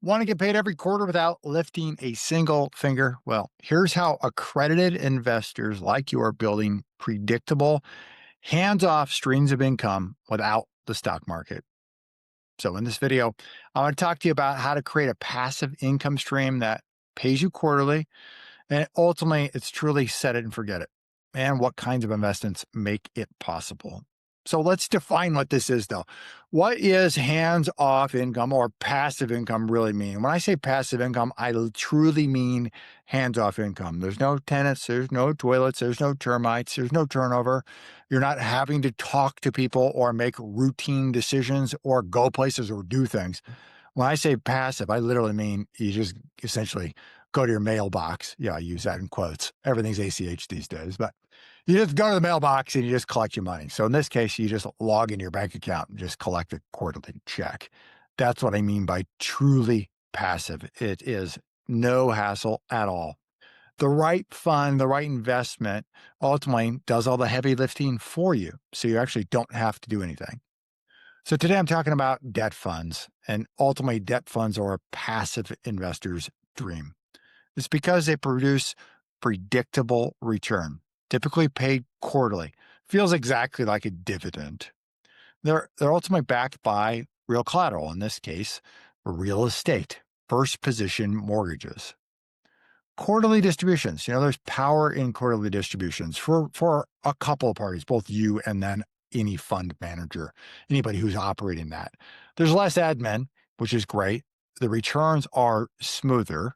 Want to get paid every quarter without lifting a single finger? Well, here's how accredited investors like you are building predictable, hands off streams of income without the stock market. So, in this video, I want to talk to you about how to create a passive income stream that pays you quarterly. And ultimately, it's truly set it and forget it, and what kinds of investments make it possible. So let's define what this is, though. What is hands off income or passive income really mean? When I say passive income, truly mean hands off income. There's no tenants, there's no toilets, there's no termites, there's no turnover. You're not having to talk to people or make routine decisions or go places or do things. When I say passive, I literally mean you just essentially go to your mailbox. Yeah, I use that in quotes. Everything's ACH these days, but you just go to the mailbox and you just collect your money. So in this case, you just log in your bank account and just collect a quarterly check. That's what I mean by truly passive. It is no hassle at all. The right fund, the right investment ultimately does all the heavy lifting for you. So you actually don't have to do anything. So today I'm talking about debt funds, and ultimately debt funds are a passive investor's dream. It's because they produce predictable return, typically paid quarterly. Feels exactly like a dividend. They're ultimately backed by real collateral, in this case, real estate, first position mortgages. Quarterly distributions, there's power in quarterly distributions for a couple of parties, both you and then any fund manager, anybody who's operating that. There's less admin, which is great. The returns are smoother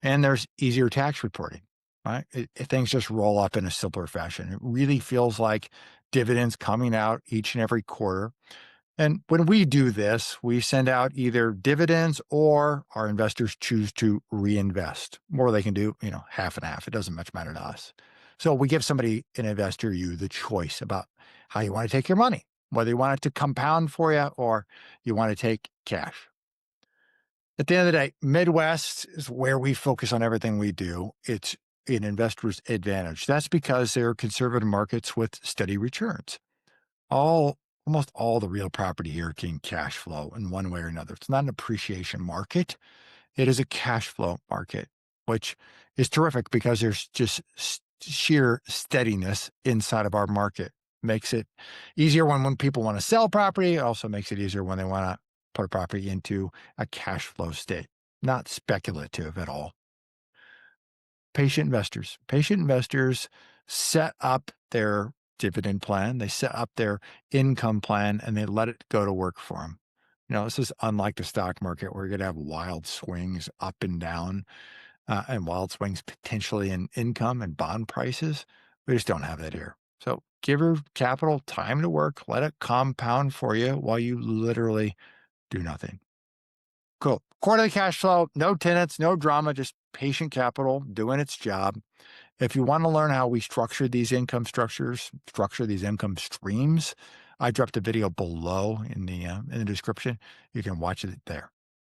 and there's easier tax reporting, right? Things just roll up in a simpler fashion. It really feels like dividends coming out each and every quarter. And when we do this, we send out either dividends or our investors choose to reinvest, or they can do, half and half. It doesn't much matter to us. So we give somebody, an investor, you the choice about how you want to take your money, whether you want it to compound for you or you want to take cash. At the end of the day, Midwest is where we focus on everything we do. It's an investor's advantage. That's because they're conservative markets with steady returns. Almost all the real property here can cash flow in one way or another. It's not an appreciation market. It is a cash flow market, which is terrific because there's just sheer steadiness inside of our market. Makes it easier when people want to sell property. It also makes it easier when they want to put a property into a cash flow state, not speculative at all. Patient investors set up their dividend plan, they set up their income plan, and they let it go to work for them. This is unlike the stock market where you're going to have wild swings up and down and wild swings potentially in income and bond prices. We just don't have that here. So give your capital time to work, let it compound for you while you literally do nothing. Cool. Quarterly cash flow, no tenants, no drama, just patient capital doing its job. If you want to learn how we structure these income streams, I dropped a video below in the description. You can watch it there.